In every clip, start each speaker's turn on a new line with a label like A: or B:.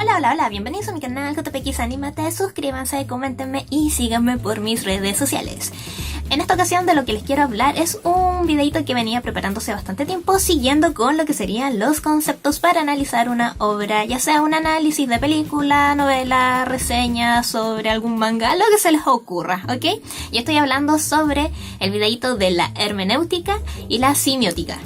A: Hola, hola, hola, bienvenidos a mi canal JPX Animate, suscríbanse, coméntenme y síganme por mis redes sociales. En esta ocasión de lo que les quiero hablar es un videito que venía preparándose bastante tiempo, siguiendo con lo que serían los conceptos para analizar una obra, ya sea un análisis de película, novela, reseña sobre algún manga, lo que se les ocurra, ¿ok? Y estoy hablando sobre el videito de la hermenéutica y la semiótica.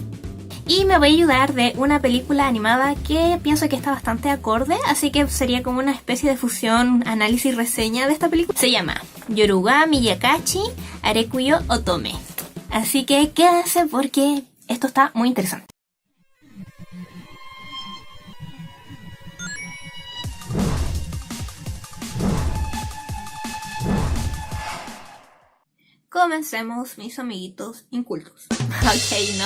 A: Y me voy a ayudar de una película animada que pienso que está bastante acorde, así que sería como una especie de fusión, análisis y reseña de esta película. Se llama Yoruba Miyakachi Arekuyo Otome. Así que quédense porque esto está muy interesante. Comencemos, mis amiguitos incultos. Ok, no.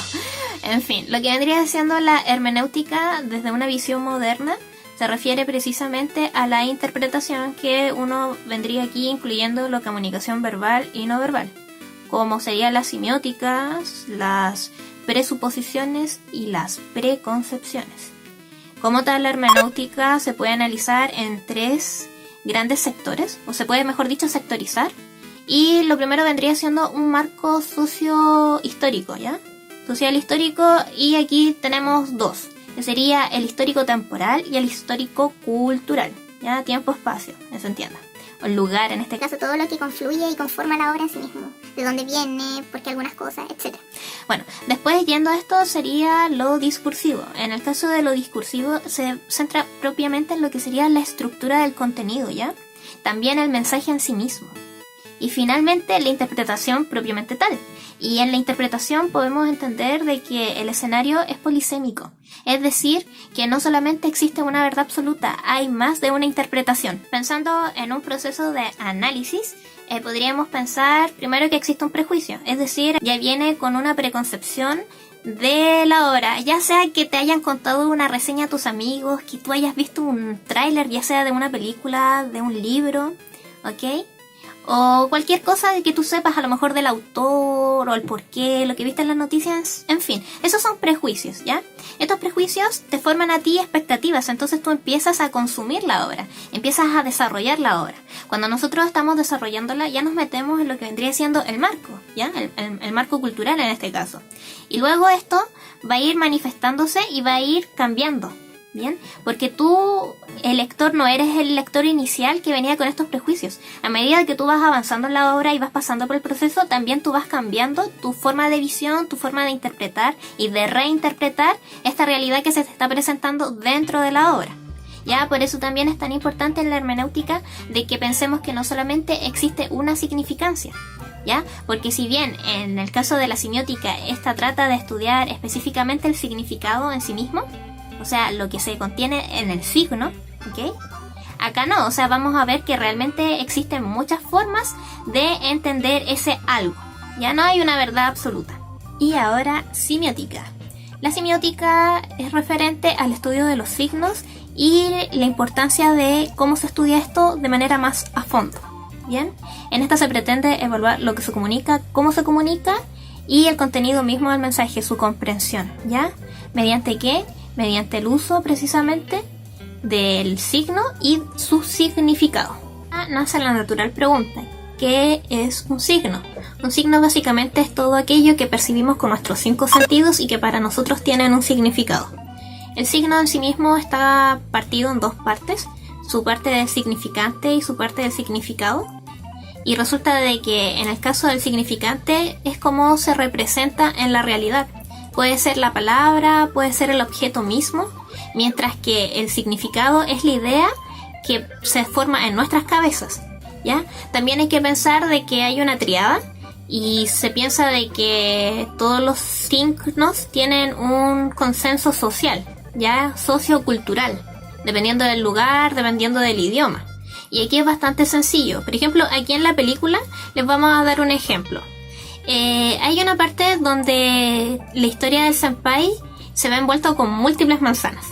A: En fin, lo que vendría siendo la hermenéutica desde una visión moderna se refiere precisamente a la interpretación que uno vendría aquí incluyendo la comunicación verbal y no verbal, como serían las semióticas, las presuposiciones y las preconcepciones. Como tal, la hermenéutica se puede analizar en tres grandes sectores, o se puede, mejor dicho, sectorizar. Y lo primero vendría siendo un marco socio-histórico, ¿ya? Social histórico, y aquí tenemos dos, que sería el histórico temporal y el histórico cultural, ¿ya? Tiempo-espacio, eso entienda. O el lugar en este caso.
B: Todo lo que confluye y conforma la obra en sí mismo. De dónde viene, por qué algunas cosas, etc.
A: Bueno, después yendo a esto sería lo discursivo. En el caso de lo discursivo se centra propiamente en lo que sería la estructura del contenido, ¿ya? También el mensaje en sí mismo. Y finalmente la interpretación propiamente tal. Y en la interpretación podemos entender de que el escenario es polisémico. Es decir, que no solamente existe una verdad absoluta, hay más de una interpretación. Pensando en un proceso de análisis, podríamos pensar primero que existe un prejuicio. Es decir, ya viene con una preconcepción de la obra, ya sea que te hayan contado una reseña a tus amigos, que tú hayas visto un tráiler, ya sea de una película, de un libro, ¿ok? O cualquier cosa de que tú sepas a lo mejor del autor o el porqué, lo que viste en las noticias, en fin, esos son prejuicios, ¿ya? Estos prejuicios te forman a ti expectativas, entonces tú empiezas a consumir la obra, empiezas a desarrollar la obra. Cuando nosotros estamos desarrollándola ya nos metemos en lo que vendría siendo el marco, ¿ya? El marco cultural en este caso. Y luego esto va a ir manifestándose y va a ir cambiando. Bien, porque tú, el lector, no eres el lector inicial que venía con estos prejuicios. A medida que tú vas avanzando en la obra y vas pasando por el proceso, también tú vas cambiando tu forma de visión, tu forma de interpretar y de reinterpretar esta realidad que se te está presentando dentro de la obra. Ya, por eso también es tan importante en la hermenéutica de que pensemos que no solamente existe una significancia, ¿ya? Porque si bien en el caso de la semiótica esta trata de estudiar específicamente el significado en sí mismo, o sea, lo que se contiene en el signo, ¿ok? Acá no, o sea, vamos a ver que realmente existen muchas formas de entender ese algo. Ya no hay una verdad absoluta. Y ahora, semiótica. La semiótica es referente al estudio de los signos y la importancia de cómo se estudia esto de manera más a fondo. Bien, en esta se pretende evaluar lo que se comunica, cómo se comunica y el contenido mismo del mensaje, su comprensión, ¿ya? ¿Mediante qué? Mediante el uso precisamente del signo y su significado. Nace la natural pregunta: ¿qué es un signo? Un signo básicamente es todo aquello que percibimos con nuestros 5 sentidos y que para nosotros tienen un significado. El signo en sí mismo está partido en dos partes, su parte del significante y su parte del significado. Y resulta de que en el caso del significante es como se representa en la realidad. Puede ser la palabra, puede ser el objeto mismo, mientras que el significado es la idea que se forma en nuestras cabezas, ¿ya? También hay que pensar de que hay una tríada y se piensa de que todos los signos tienen un consenso social, ¿ya? Sociocultural, dependiendo del lugar, dependiendo del idioma. Y aquí es bastante sencillo. Por ejemplo, aquí en la película les vamos a dar un ejemplo. Hay una parte donde la historia del senpai se ve envuelto con múltiples manzanas.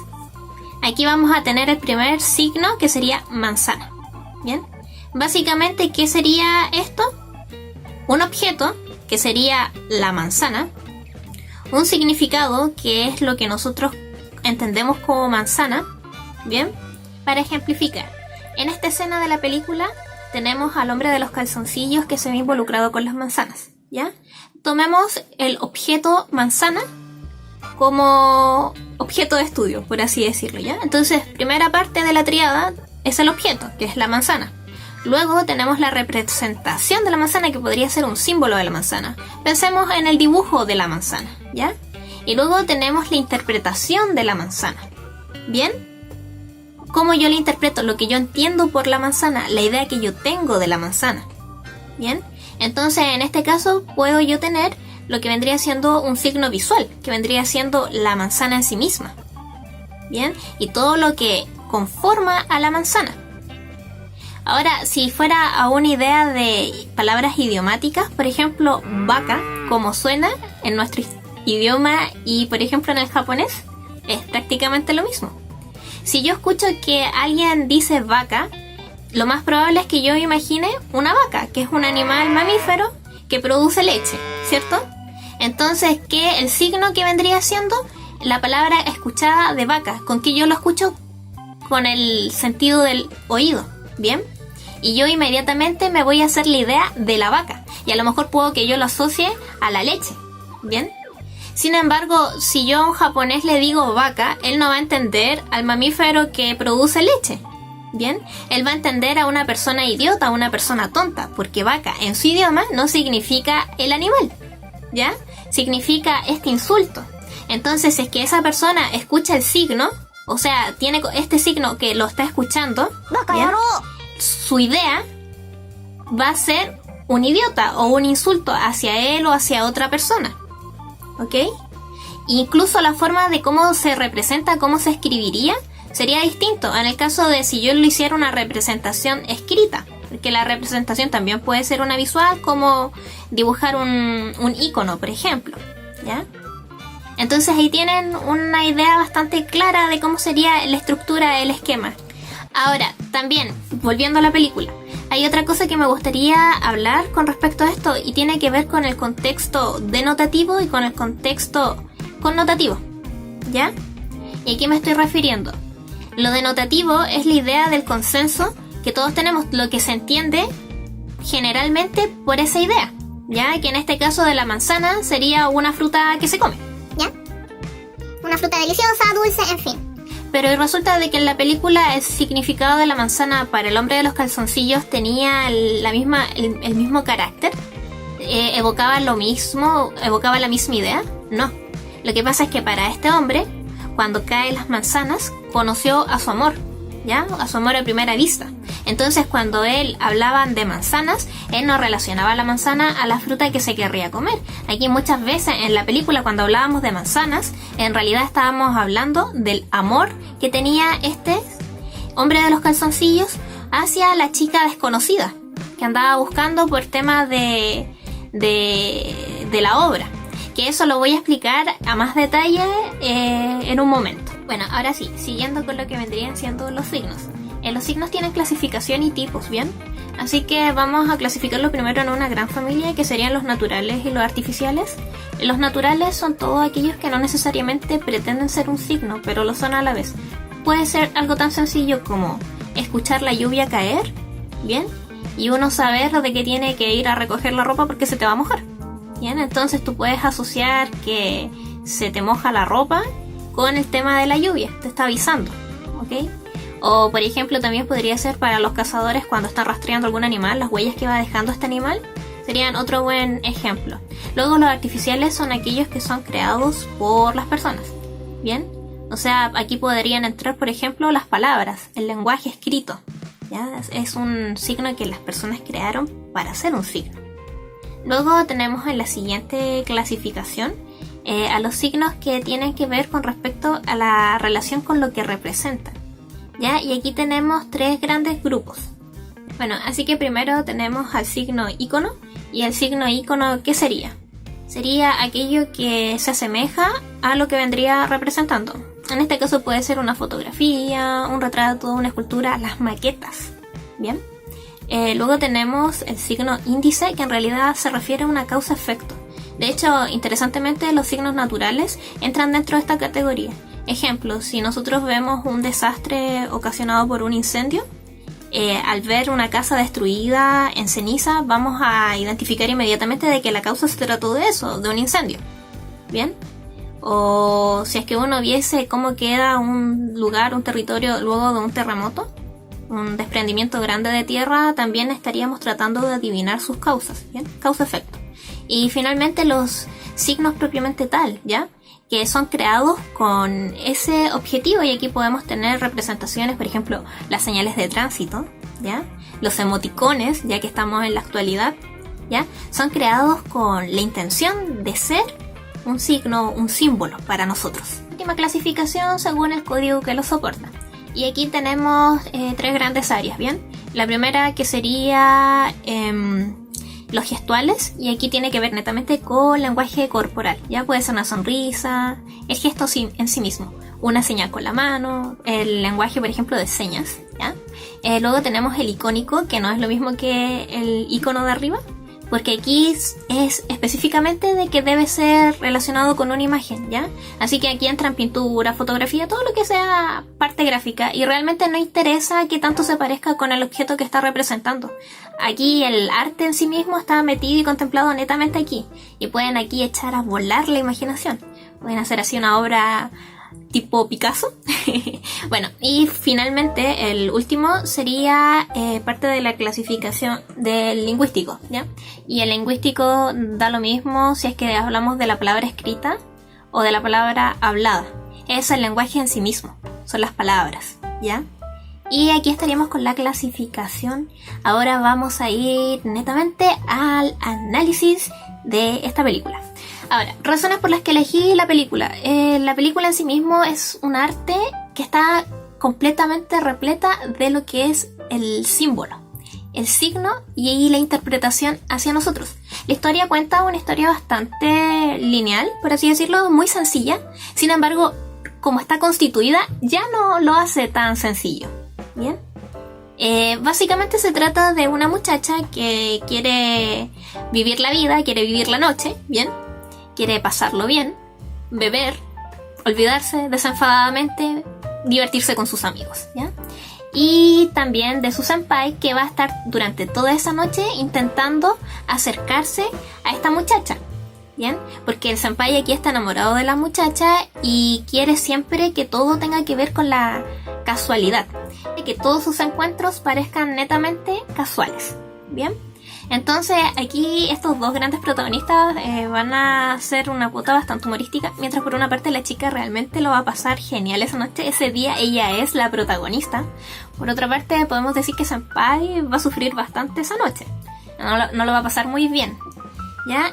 A: Aquí vamos a tener el primer signo que sería manzana. Bien, básicamente, ¿qué sería esto? Un objeto que sería la manzana, un significado que es lo que nosotros entendemos como manzana, bien, Para ejemplificar, en esta escena de la película tenemos al hombre de los calzoncillos que se ve involucrado con las manzanas, ¿ya? Tomemos el objeto manzana como objeto de estudio, por así decirlo, ¿ya? Entonces, primera parte de la tríada es el objeto, que es la manzana. Luego tenemos la representación de la manzana, que podría ser un símbolo de la manzana. Pensemos en el dibujo de la manzana, ¿ya? Y luego tenemos la interpretación de la manzana. ¿Bien? ¿Cómo yo la interpreto? Lo que yo entiendo por la manzana, la idea que yo tengo de la manzana. ¿Bien? Entonces, en este caso, puedo yo tener lo que vendría siendo un signo visual, que vendría siendo la manzana en sí misma. ¿Bien? Y todo lo que conforma a la manzana. Ahora, si fuera a una idea de palabras idiomáticas, por ejemplo, vaca, como suena en nuestro idioma y, por ejemplo, en el japonés, es prácticamente lo mismo. Si yo escucho que alguien dice vaca, lo más probable es que yo imagine una vaca, que es un animal mamífero que produce leche, ¿cierto? Entonces, ¿qué el signo que vendría siendo? La palabra escuchada de vaca, con que yo lo escucho con el sentido del oído, ¿bien? Y yo inmediatamente me voy a hacer la idea de la vaca, y a lo mejor puedo que yo lo asocie a la leche, ¿bien? Sin embargo, si yo a un japonés le digo vaca, él no va a entender al mamífero que produce leche, ¿bien? Él va a entender a una persona idiota, a una persona tonta, porque vaca en su idioma no significa el animal, ¿ya? Significa este insulto. Entonces, si es que esa persona escucha el signo, o sea, tiene este signo que lo está escuchando, ¿bien? Su idea va a ser un idiota o un insulto hacia él o hacia otra persona. ¿Ok? Incluso la forma de cómo se representa, cómo se escribiría, sería distinto en el caso de si yo lo hiciera una representación escrita, porque la representación también puede ser una visual, como dibujar un icono, por ejemplo, ¿ya? Entonces ahí tienen una idea bastante clara de cómo sería la estructura, el esquema. Ahora, también, volviendo a la película, hay otra cosa que me gustaría hablar con respecto a esto y tiene que ver con el contexto denotativo y con el contexto connotativo, ¿ya? ¿Y a qué me estoy refiriendo? Lo denotativo es la idea del consenso que todos tenemos, lo que se entiende generalmente por esa idea, ¿ya? Que en este caso de la manzana sería una fruta que se come,
B: ¿ya? Una fruta deliciosa, dulce, en fin.
A: Pero resulta de que en la película el significado de la manzana para el hombre de los calzoncillos tenía el mismo carácter. ¿Evocaba lo mismo? ¿Evocaba la misma idea? No. Lo que pasa es que para este hombre, cuando caen las manzanas, conoció a su amor, ¿ya? A su amor a primera vista. Entonces, cuando él hablaban de manzanas, él no relacionaba la manzana a la fruta que se querría comer. Aquí muchas veces en la película, cuando hablábamos de manzanas, en realidad estábamos hablando del amor que tenía este hombre de los calzoncillos hacia la chica desconocida que andaba buscando por tema de la obra. Que eso lo voy a explicar a más detalle en un momento. Bueno, ahora sí, siguiendo con lo que vendrían siendo los signos. Los signos tienen clasificación y tipos, ¿bien? Así que vamos a clasificarlo primero en una gran familia, que serían los naturales y los artificiales. Los naturales son todos aquellos que no necesariamente pretenden ser un signo, pero lo son a la vez. Puede ser algo tan sencillo como escuchar la lluvia caer, ¿bien? Y uno saber de que tiene que ir a recoger la ropa porque se te va a mojar, ¿bien? Entonces tú puedes asociar que se te moja la ropa con el tema de la lluvia, te está avisando, ¿ok? O por ejemplo también podría ser para los cazadores cuando están rastreando algún animal, las huellas que va dejando este animal serían otro buen ejemplo. Luego los artificiales son aquellos que son creados por las personas, ¿bien? O sea, aquí podrían entrar por ejemplo las palabras, el lenguaje escrito, ¿ya? Es un signo que las personas crearon para ser un signo. Luego tenemos en la siguiente clasificación a los signos que tienen que ver con respecto a la relación con lo que representan, ¿ya? Y aquí tenemos tres grandes grupos. Bueno, así que primero tenemos al signo ícono. ¿Y el signo ícono qué sería? Sería aquello que se asemeja a lo que vendría representando. En este caso puede ser una fotografía, un retrato, una escultura, las maquetas, ¿bien? Luego tenemos el signo índice, que en realidad se refiere a una causa-efecto. De hecho, interesantemente, los signos naturales entran dentro de esta categoría. Ejemplo, si nosotros vemos un desastre ocasionado por un incendio, al ver una casa destruida en ceniza, vamos a identificar inmediatamente de que la causa se trató de eso, de un incendio. ¿Bien? O si es que uno viese cómo queda un lugar, un territorio luego de un terremoto, un desprendimiento grande de tierra, también estaríamos tratando de adivinar sus causas, ¿bien? Causa-efecto. Y finalmente los signos propiamente tal, ¿ya? Que son creados con ese objetivo, y aquí podemos tener representaciones, por ejemplo, las señales de tránsito, ¿ya? Los emoticones, ya que estamos en la actualidad, ¿ya? Son creados con la intención de ser un signo, un símbolo para nosotros. Última clasificación según el código que lo soporta. Y aquí tenemos 3 grandes áreas, ¿bien? La primera que sería los gestuales, y aquí tiene que ver netamente con lenguaje corporal. Ya puede ser una sonrisa, el gesto en sí mismo, una señal con la mano, el lenguaje, por ejemplo, de señas, ¿ya? Luego tenemos el icónico, que no es lo mismo que el icono de arriba, porque aquí es específicamente de que debe ser relacionado con una imagen, ¿ya? Así que aquí entran pintura, fotografía, todo lo que sea parte gráfica, y realmente no interesa que tanto se parezca con el objeto que está representando. Aquí el arte en sí mismo está metido y contemplado netamente aquí, y pueden aquí echar a volar la imaginación. Pueden hacer así una obra tipo Picasso. Bueno, y finalmente el último sería parte de la clasificación del lingüístico, ¿ya? Y el lingüístico da lo mismo si es que hablamos de la palabra escrita o de la palabra hablada. Es el lenguaje en sí mismo, son las palabras, ¿ya? Y aquí estaríamos con la clasificación. Ahora vamos a ir netamente al análisis de esta película. Ahora, razones por las que elegí la película. La película en sí mismo es un arte que está completamente repleta de lo que es el símbolo, el signo y la interpretación hacia nosotros. La historia cuenta una historia bastante lineal, por así decirlo, muy sencilla. Sin embargo, como está constituida, ya no lo hace tan sencillo. ¿Bien? Básicamente se trata de una muchacha que quiere vivir la vida, quiere vivir la noche, ¿bien? Quiere pasarlo bien, beber, olvidarse desenfadadamente, divertirse con sus amigos, ¿ya? Y también de su senpai, que va a estar durante toda esa noche intentando acercarse a esta muchacha, ¿bien? Porque el senpai aquí está enamorado de la muchacha y quiere siempre que todo tenga que ver con la casualidad, que todos sus encuentros parezcan netamente casuales, ¿bien? Entonces aquí estos dos grandes protagonistas van a hacer una cuota bastante humorística, mientras por una parte la chica realmente lo va a pasar genial esa noche. Ese día ella es la protagonista. Por otra parte podemos decir que Senpai va a sufrir bastante esa noche, no lo va a pasar muy bien, ¿ya?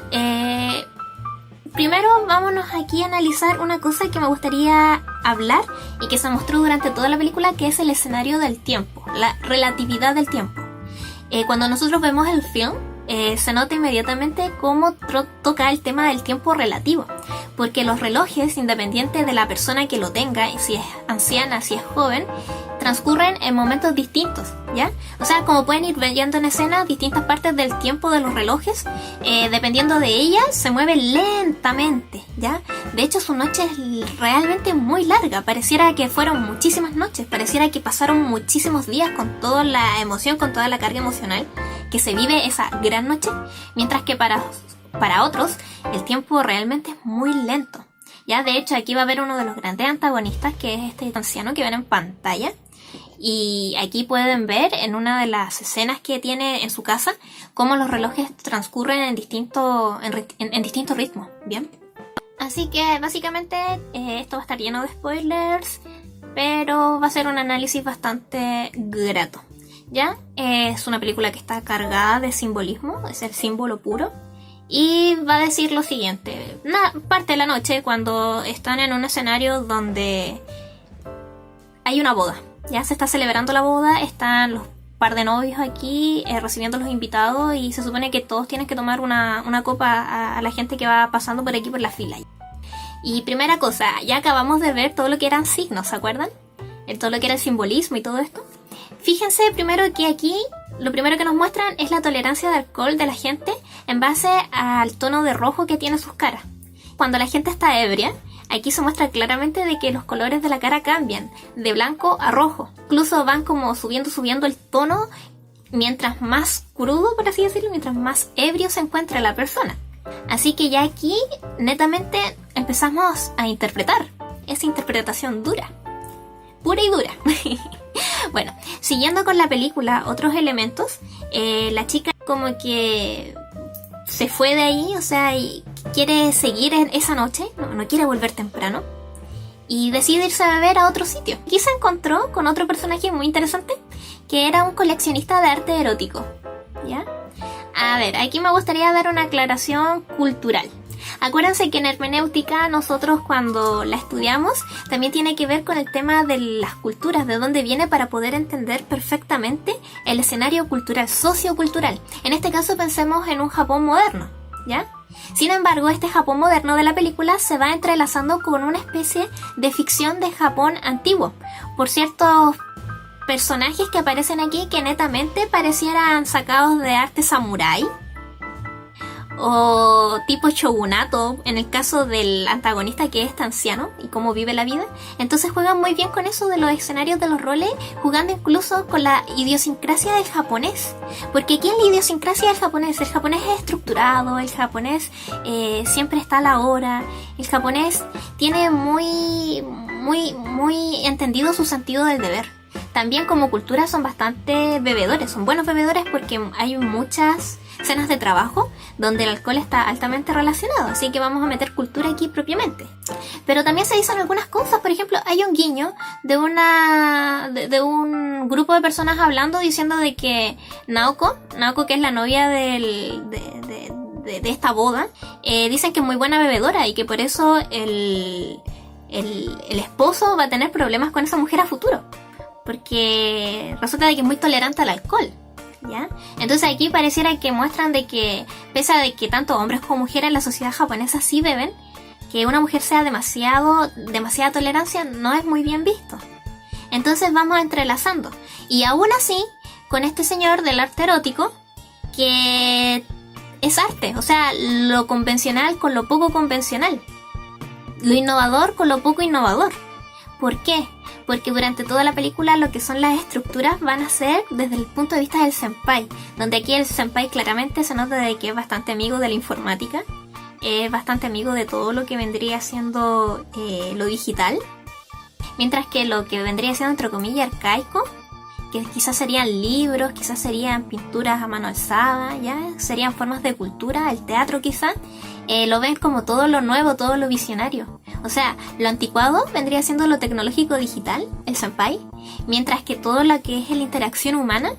A: Primero vámonos aquí a analizar una cosa que me gustaría hablar y que se mostró durante toda la película, que es el escenario del tiempo, la relatividad del tiempo. Cuando nosotros vemos el film, se nota inmediatamente cómo toca el tema del tiempo relativo, porque los relojes, independiente de la persona que lo tenga, si es anciana, si es joven, transcurren en momentos distintos, ¿ya? O sea, como pueden ir viendo en escena distintas partes del tiempo de los relojes, dependiendo de ellas, se mueven lentamente, ¿ya? De hecho, su noche es realmente muy larga, pareciera que fueron muchísimas noches, pareciera que pasaron muchísimos días con toda la emoción, con toda la carga emocional que se vive esa gran noche, mientras que para otros el tiempo realmente es muy lento. Ya, de hecho, aquí va a haber uno de los grandes antagonistas, que es este anciano que ven en pantalla. Y aquí pueden ver en una de las escenas que tiene en su casa cómo los relojes transcurren en distintos ritmos, ¿bien? Así que básicamente esto va a estar lleno de spoilers, pero va a ser un análisis bastante grato, ¿ya? Es una película que está cargada de simbolismo, es el símbolo puro. Y va a decir lo siguiente: parte de la noche, cuando están en un escenario donde hay una boda, ya se está celebrando la boda, están los par de novios aquí recibiendo a los invitados, y se supone que todos tienen que tomar una copa a la gente que va pasando por aquí por la fila. Y primera cosa, ya acabamos de ver todo lo que eran signos, ¿se acuerdan? Todo lo que era el simbolismo y todo esto. Fíjense primero que aquí lo primero que nos muestran es la tolerancia de alcohol de la gente en base al tono de rojo que tiene sus caras. Cuando la gente está ebria, aquí se muestra claramente de que los colores de la cara cambian de blanco a rojo. Incluso van como subiendo el tono mientras más crudo, por así decirlo, mientras más ebrio se encuentra la persona. Así que ya aquí netamente empezamos a interpretar esa interpretación dura, pura y dura. Bueno, siguiendo con la película, otros elementos, la chica como que se fue de ahí, o sea, y quiere seguir en esa noche, no quiere volver temprano, y decide irse a beber a otro sitio. Aquí se encontró con otro personaje muy interesante, que era un coleccionista de arte erótico, ¿ya? A ver, aquí me gustaría dar una aclaración cultural. Acuérdense que en hermenéutica nosotros cuando la estudiamos también tiene que ver con el tema de las culturas, de dónde viene para poder entender perfectamente el escenario cultural, sociocultural. En este caso pensemos en un Japón moderno, ¿ya? Sin embargo, este Japón moderno de la película se va entrelazando con una especie de ficción de Japón antiguo, por ciertos personajes que aparecen aquí que netamente parecieran sacados de arte samurái o tipo shogunato, en el caso del antagonista que es este anciano y cómo vive la vida. Entonces juegan muy bien con eso de los escenarios de los roles, jugando incluso con la idiosincrasia del japonés, porque aquí en la idiosincrasia del japonés, el japonés es estructurado, el japonés siempre está a la hora, el japonés tiene muy entendido su sentido del deber. También como cultura son bastante bebedores, son buenos bebedores porque hay muchas escenas de trabajo donde el alcohol está altamente relacionado, así que vamos a meter cultura aquí propiamente. Pero también se dicen algunas cosas, por ejemplo, hay un guiño de un grupo de personas hablando diciendo de que Naoko que es la novia de esta boda, dicen que es muy buena bebedora y que por eso el esposo va a tener problemas con esa mujer a futuro, porque resulta de que es muy tolerante al alcohol, ¿ya? Entonces aquí pareciera que muestran de que, pese a de que tanto hombres como mujeres en la sociedad japonesa sí beben, que una mujer sea demasiada tolerancia no es muy bien visto. Entonces vamos entrelazando. Y aún así, con este señor del arte erótico, que es arte, o sea, lo convencional con lo poco convencional, lo innovador con lo poco innovador. ¿Por qué? Porque durante toda la película lo que son las estructuras van a ser desde el punto de vista del senpai, donde aquí el senpai claramente se nota de que es bastante amigo de la informática, es bastante amigo de todo lo que vendría siendo lo digital, mientras que lo que vendría siendo entre comillas arcaico, que quizás serían libros, quizás serían pinturas a mano alzada, ya serían formas de cultura, el teatro quizás, lo ven como todo lo nuevo, todo lo visionario. O sea, lo anticuado vendría siendo lo tecnológico digital, el senpai, mientras que todo lo que es la interacción humana,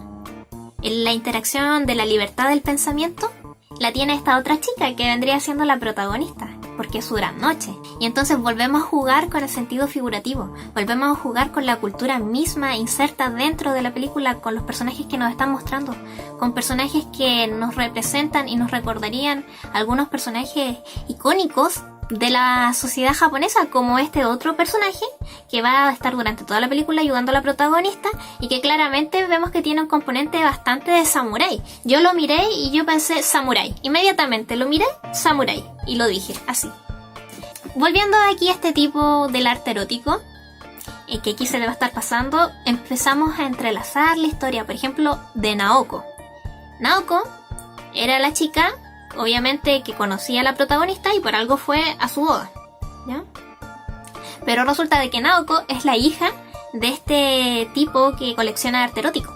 A: la interacción de la libertad del pensamiento, la tiene esta otra chica que vendría siendo la protagonista, porque es su gran noche. Y entonces volvemos a jugar con el sentido figurativo, volvemos a jugar con la cultura misma inserta dentro de la película, con los personajes que nos están mostrando, con personajes que nos representan y nos recordarían algunos personajes icónicos de la sociedad japonesa, como este otro personaje que va a estar durante toda la película ayudando a la protagonista y que claramente vemos que tiene un componente bastante de samurái. Yo lo miré y yo pensé samurái, inmediatamente lo miré, samurái, y lo dije así. Volviendo aquí a este tipo del arte erótico, que aquí se le va a estar pasando, empezamos a entrelazar la historia, por ejemplo, de Naoko. Naoko era la chica, obviamente, que conocía a la protagonista y por algo fue a su boda, ¿ya? Pero resulta de que Naoko es la hija de este tipo que colecciona arte erótico.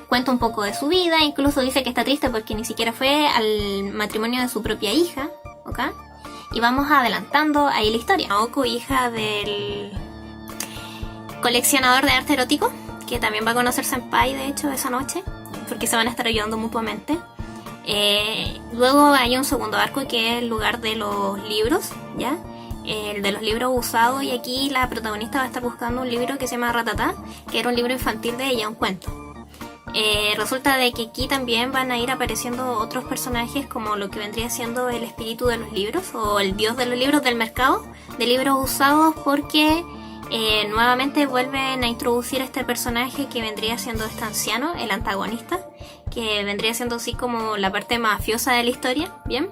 A: Cuenta un poco de su vida, incluso dice que está triste porque ni siquiera fue al matrimonio de su propia hija, ¿ok? Y vamos adelantando ahí la historia. Naoko, hija del coleccionador de arte erótico, que también va a conocer senpai, de hecho, esa noche, porque se van a estar ayudando mutuamente. Luego hay un segundo arco que es el lugar de los libros, ¿ya? El de los libros usados, y aquí la protagonista va a estar buscando un libro que se llama Ratata, que era un libro infantil de ella, un cuento. Resulta de que aquí también van a ir apareciendo otros personajes como lo que vendría siendo el espíritu de los libros o el dios de los libros del mercado de libros usados, porque nuevamente vuelven a introducir a este personaje que vendría siendo este anciano, el antagonista, que vendría siendo así como la parte mafiosa de la historia, ¿bien?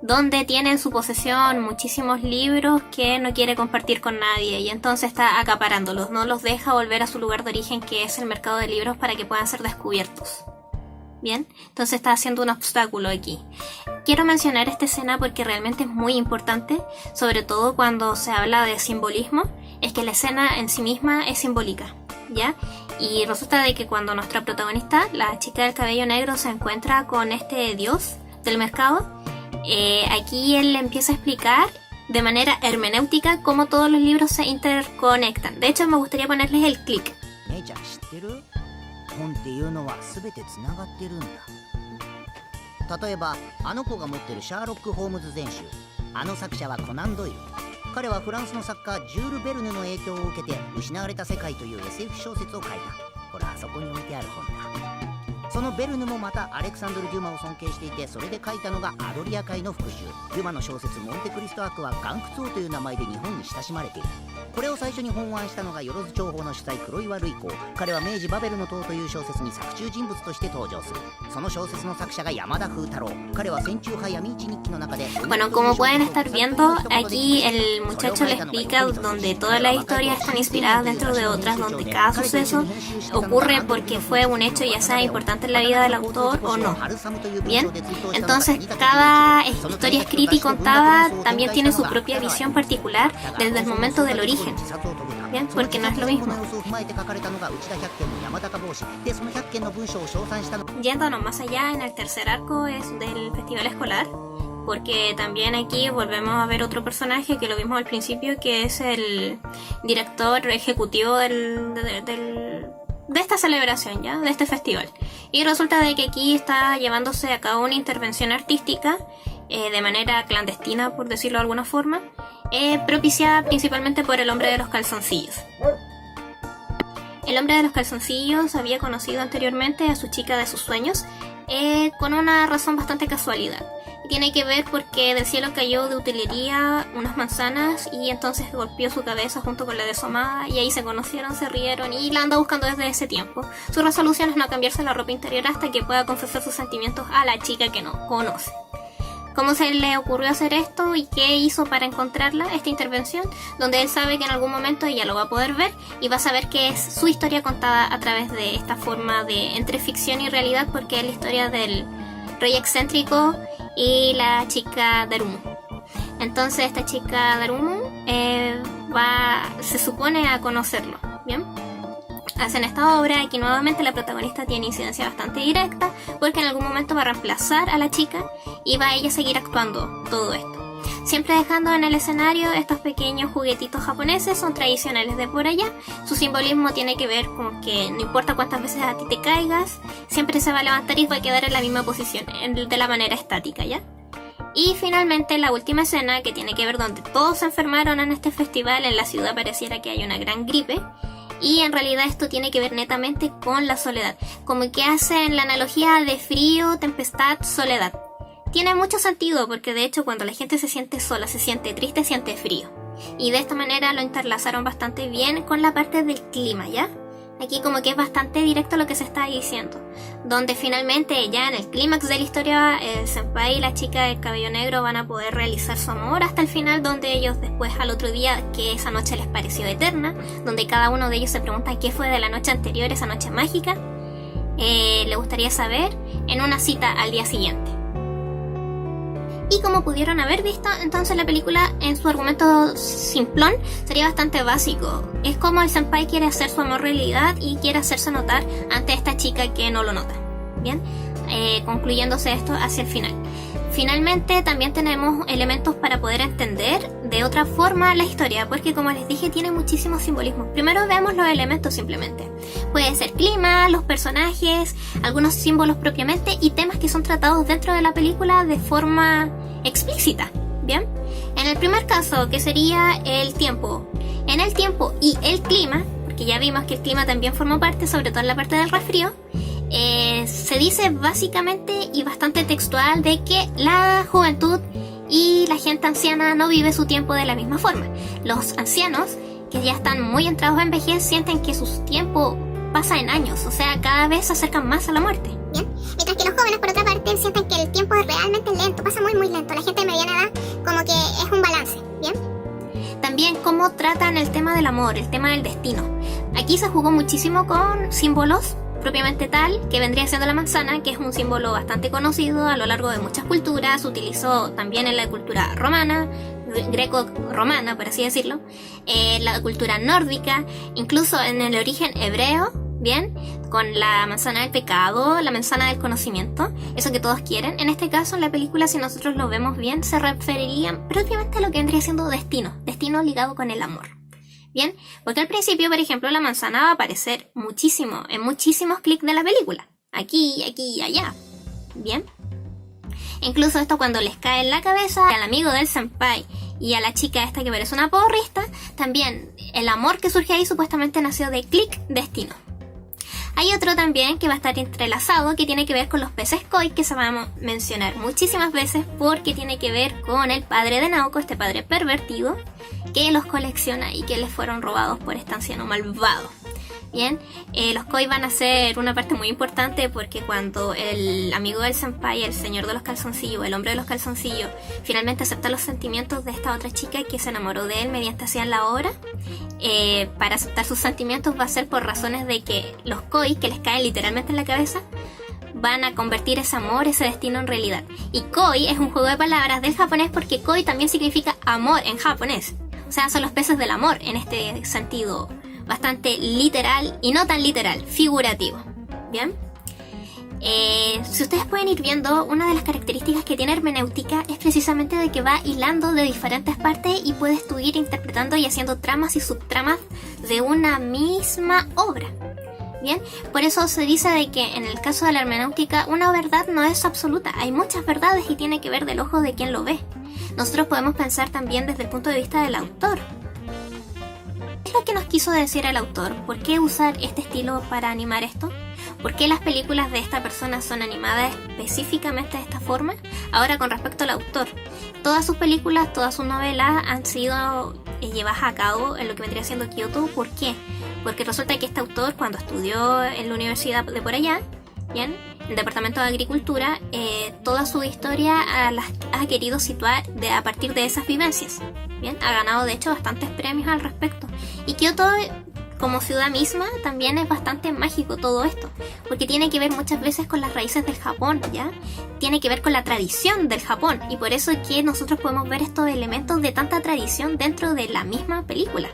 A: donde tiene en su posesión muchísimos libros que no quiere compartir con nadie y entonces está acaparándolos, no los deja volver a su lugar de origen, que es el mercado de libros, para que puedan ser descubiertos. Bien, entonces está haciendo un obstáculo aquí. Quiero mencionar esta escena porque realmente es muy importante, sobre todo cuando se habla de simbolismo, es que la escena en sí misma es simbólica, ¿ya? Y resulta de que cuando nuestra protagonista, la chica del cabello negro, se encuentra con este dios del mercado, aquí él le empieza a explicar de manera hermenéutica cómo todos los libros se interconectan. De hecho, me gustaría ponerles el clic.
C: 本っていうのは全てつながってるんだ。例えばあの子が持ってるシャーロック・ホームズ全集、あの作者はコナン・ドイル。彼はフランスの作家ジュール・ベルヌの影響を受けて失われた世界という SF 小説を書いた。ほら、あそこに置いてある本だ。そのベルヌもまたアレクサンドル・デュマを尊敬していて、それで書いたのがアドリア海の復讐。デュマの小説モンテクリスト伯は岩窟王という名前で日本に親しまれている。これを最初に本案したのがよろず情報の主催黒岩瑠衣子。彼は明治バベルの塔という小説に作中人物として登場する。その小説の作者が山田風太郎。彼は戦中派闇市日記の中で
A: Bueno, como pueden estar viendo, aquí el muchacho le explica donde todas las historias están inspiradas dentro de otras, donde cada suceso ocurre porque fue un hecho ya sea importante en la vida del autor o no. Bien, entonces cada historia escrita y contada también tiene su propia visión particular desde el momento del origen. Bien, porque no es lo mismo. Yéndonos más allá, en el tercer arco es del festival escolar, porque también aquí volvemos a ver otro personaje que lo vimos al principio, que es el director ejecutivo de esta celebración, ya, de este festival. Y resulta de que aquí está llevándose a cabo una intervención artística de manera clandestina, por decirlo de alguna forma, propiciada principalmente por el hombre de los calzoncillos. El hombre de los calzoncillos había conocido anteriormente a su chica de sus sueños con una razón bastante casualidad. Tiene que ver porque del cielo cayó de utilería unas manzanas y entonces golpeó su cabeza junto con la de su amada y ahí se conocieron, se rieron y la anda buscando desde ese tiempo. Su resolución es no cambiarse la ropa interior hasta que pueda confesar sus sentimientos a la chica que no conoce. ¿Cómo se le ocurrió hacer esto y qué hizo para encontrarla? Esta intervención, donde él sabe que en algún momento ella lo va a poder ver y va a saber que es su historia contada a través de esta forma de entre ficción y realidad, porque es la historia del rey excéntrico y la chica Darumu. Entonces esta chica Darumu se supone a conocerlo, ¿bien? Hacen esta obra. Aquí nuevamente la protagonista tiene incidencia bastante directa porque en algún momento va a reemplazar a la chica y va a ella seguir actuando todo esto. Siempre dejando en el escenario estos pequeños juguetitos japoneses, son tradicionales de por allá. Su simbolismo tiene que ver con que no importa cuántas veces a ti te caigas, siempre se va a levantar y va a quedar en la misma posición, de la manera estática, ¿ya? Y finalmente la última escena, que tiene que ver donde todos se enfermaron en este festival. En la ciudad pareciera que hay una gran gripe y en realidad esto tiene que ver netamente con la soledad, como que hacen la analogía de frío, tempestad, soledad. Tiene mucho sentido porque de hecho cuando la gente se siente sola, se siente triste, siente frío. Y de esta manera lo interlazaron bastante bien con la parte del clima, ¿ya? Aquí como que es bastante directo lo que se está diciendo. Donde finalmente ya en el clímax de la historia, el senpai y la chica del cabello negro van a poder realizar su amor hasta el final, donde ellos después al otro día, que esa noche les pareció eterna, donde cada uno de ellos se pregunta qué fue de la noche anterior, esa noche mágica, le gustaría saber en una cita al día siguiente. Y como pudieron haber visto, entonces la película en su argumento simplón sería bastante básico. Es como el senpai quiere hacer su amor realidad y quiere hacerse notar ante esta chica que no lo nota. Bien, concluyéndose esto hacia el final. Finalmente también tenemos elementos para poder entender de otra forma la historia, porque como les dije tiene muchísimos simbolismos. Primero veamos los elementos simplemente. Puede ser clima, los personajes, algunos símbolos propiamente y temas que son tratados dentro de la película de forma explícita. Bien, en el primer caso, que sería el tiempo. En el tiempo y el clima, porque ya vimos que el clima también forma parte, sobre todo en la parte del resfrío, se dice básicamente y bastante textual de que la juventud y la gente anciana no vive su tiempo de la misma forma. Los ancianos, que ya están muy entrados en vejez, sienten que su tiempo pasa en años, o sea, cada vez se acercan más a la muerte.
B: Bien, mientras que los jóvenes, por otra parte, sienten que el tiempo tiempo es realmente lento, pasa muy lento. La gente de mediana edad como que es un balance, ¿bien?
A: También cómo tratan el tema del amor, el tema del destino. Aquí se jugó muchísimo con símbolos, propiamente tal, que vendría siendo la manzana, que es un símbolo bastante conocido a lo largo de muchas culturas. Se utilizó también en la cultura romana, greco-romana, por así decirlo, la cultura nórdica, incluso en el origen hebreo, bien, con la manzana del pecado, la manzana del conocimiento, eso que todos quieren. En este caso, en la película, si nosotros lo vemos bien, se referirían propiamente a lo que vendría siendo destino ligado con el amor. Bien, porque al principio, por ejemplo, la manzana va a aparecer muchísimo, en muchísimos clics de la película, aquí y allá, bien. Incluso esto cuando les cae en la cabeza al amigo del senpai y a la chica esta que parece una porrista, también el amor que surge ahí supuestamente nació de clic destino. Hay otro también que va a estar entrelazado, que tiene que ver con los peces koi, que se va a mencionar muchísimas veces porque tiene que ver con el padre de Naoko, este padre pervertido, que los colecciona y que les fueron robados por este anciano malvado. Bien, los koi van a ser una parte muy importante porque cuando el amigo del senpai, el señor de los calzoncillos, el hombre de los calzoncillos, finalmente acepta los sentimientos de esta otra chica que se enamoró de él mediante hacían la obra, para aceptar sus sentimientos va a ser por razones de que los koi, que les caen literalmente en la cabeza, van a convertir ese amor, ese destino en realidad. Y koi es un juego de palabras del japonés porque koi también significa amor en japonés. O sea, son los peces del amor en este sentido bastante literal y no tan literal, figurativo. Bien, si ustedes pueden ir viendo, una de las características que tiene hermenéutica es precisamente de que va hilando de diferentes partes y puedes tú ir interpretando y haciendo tramas y subtramas de una misma obra. Bien, por eso se dice de que en el caso de la hermenéutica una verdad no es absoluta, hay muchas verdades y tiene que ver del ojo de quien lo ve. Nosotros podemos pensar también desde el punto de vista del autor. ¿Qué es lo que nos quiso decir el autor? ¿Por qué usar este estilo para animar esto? ¿Por qué las películas de esta persona son animadas específicamente de esta forma? Ahora, con respecto al autor, todas sus películas, todas sus novelas han sido llevadas a cabo en lo que vendría siendo Kyoto. ¿Por qué? Porque resulta que este autor, cuando estudió en la universidad de por allá, bien, el departamento de agricultura, toda su historia ha querido situar a partir de esas vivencias. Bien, ha ganado de hecho bastantes premios al respecto. Y Kyoto, como ciudad misma, también es bastante mágico todo esto, porque tiene que ver muchas veces con las raíces del Japón, ¿ya? Tiene que ver con la tradición del Japón, y por eso es que nosotros podemos ver estos elementos de tanta tradición dentro de la misma película,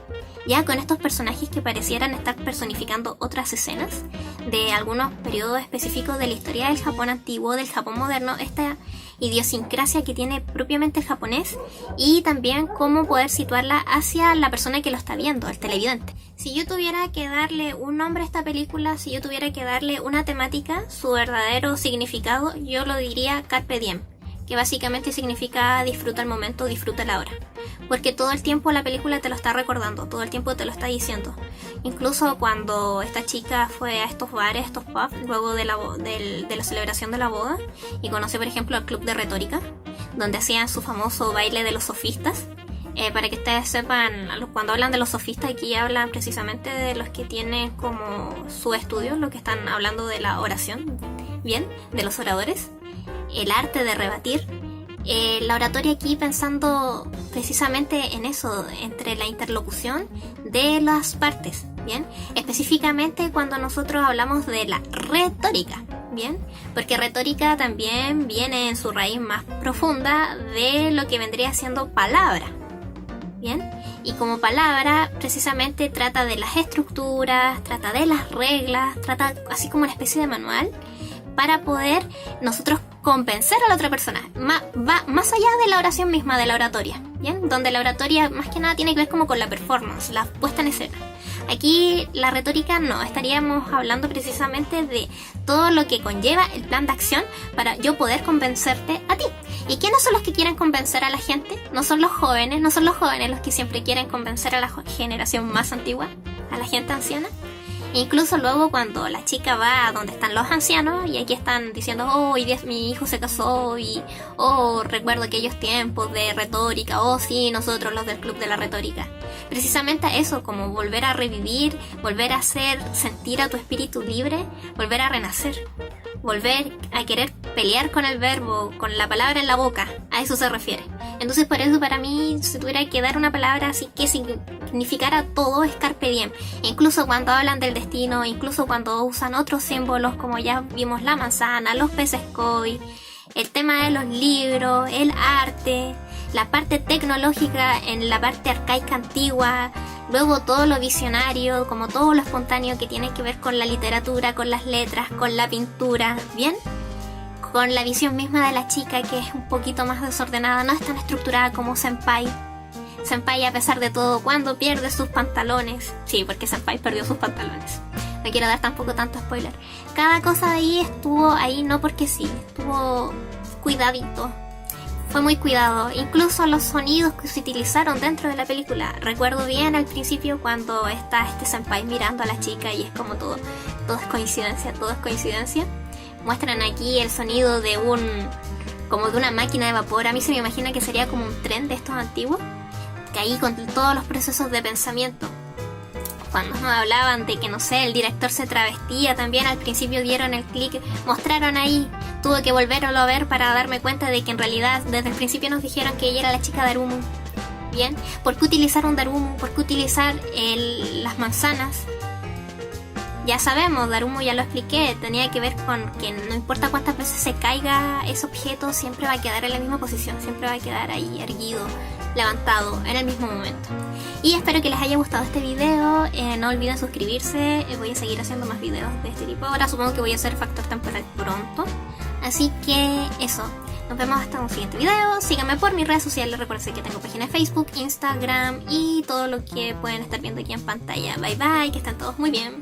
A: ya con estos personajes que parecieran estar personificando otras escenas de algunos periodos específicos de la historia del Japón antiguo, del Japón moderno, esta idiosincrasia que tiene propiamente el japonés, y también cómo poder situarla hacia la persona que lo está viendo, el televidente. Si yo tuviera que darle un nombre a esta película, si yo tuviera que darle una temática, su verdadero significado, yo lo diría Carpe Diem, que básicamente significa disfruta el momento, disfruta la hora. Porque todo el tiempo la película te lo está recordando, todo el tiempo te lo está diciendo. Incluso cuando esta chica fue a estos bares, estos pubs, luego de la celebración de la boda, y conoció por ejemplo el club de retórica, donde hacían su famoso baile de los sofistas. Para que ustedes sepan, cuando hablan de los sofistas, aquí hablan precisamente de los que tienen como su estudio, lo que están hablando de la oración, bien, de los oradores, el arte de rebatir. La oratoria aquí pensando precisamente en eso, entre la interlocución de las partes, bien, específicamente cuando nosotros hablamos de la retórica, bien, porque retórica también viene en su raíz más profunda de lo que vendría siendo palabra, bien, y como palabra precisamente trata de las estructuras, trata de las reglas, trata así como una especie de manual para poder nosotros convencer a la otra persona. Va más allá de la oración misma, de la oratoria, ¿bien? Donde la oratoria más que nada tiene que ver como con la performance, la puesta en escena. Aquí la retórica no, estaríamos hablando precisamente de todo lo que conlleva el plan de acción para yo poder convencerte a ti. ¿Y quiénes son los que quieren convencer a la gente? No son los jóvenes los que siempre quieren convencer a la generación más antigua, a la gente anciana. Incluso luego cuando la chica va a donde están los ancianos y aquí están diciendo, oh, hoy día mi hijo se casó y, oh, recuerdo aquellos tiempos de retórica, oh, sí, nosotros los del club de la retórica. Precisamente eso, como volver a revivir, volver a hacer sentir a tu espíritu libre, volver a renacer. volver a querer pelear con el verbo, con la palabra en la boca. A eso se refiere. Entonces por eso para mí, si tuviera que dar una palabra así que significara todo, es carpe diem. Incluso cuando hablan del destino, incluso cuando usan otros símbolos como ya vimos la manzana, los peces koi, el tema de los libros, el arte, la parte tecnológica en la parte arcaica antigua, luego todo lo visionario, como todo lo espontáneo que tiene que ver con la literatura, con las letras, con la pintura, ¿bien? Con la visión misma de la chica, que es un poquito más desordenada, no es tan estructurada como Senpai. Senpai, a pesar de todo, cuando pierde sus pantalones, sí, porque Senpai perdió sus pantalones, no quiero dar tampoco tanto spoiler, cada cosa de ahí estuvo ahí no porque sí, estuvo cuidadito. Fue muy cuidado, incluso los sonidos que se utilizaron dentro de la película. Recuerdo bien al principio cuando está este senpai mirando a la chica y es como todo es coincidencia, todo es coincidencia. Muestran aquí el sonido de como de una máquina de vapor. A mí se me imagina que sería como un tren de estos antiguos, que ahí con todos los procesos de pensamiento. Cuando nos hablaban de que, no sé, el director se travestía también, al principio dieron el clic, mostraron ahí, tuve que volverlo a ver para darme cuenta de que en realidad desde el principio nos dijeron que ella era la chica Darumu. Bien, ¿por qué utilizar un Darumu? ¿Por qué utilizar las manzanas? Ya sabemos, Darumu ya lo expliqué, tenía que ver con que no importa cuántas veces se caiga ese objeto, siempre va a quedar en la misma posición, siempre va a quedar ahí erguido, levantado, en el mismo momento. Y espero que les haya gustado este video, no olviden suscribirse, voy a seguir haciendo más videos de este tipo, ahora supongo que voy a hacer factor temporal pronto, así que eso, nos vemos hasta un siguiente video, síganme por mis redes sociales, recuerden que tengo página de Facebook, Instagram y todo lo que pueden estar viendo aquí en pantalla. Bye bye, que estén todos muy bien.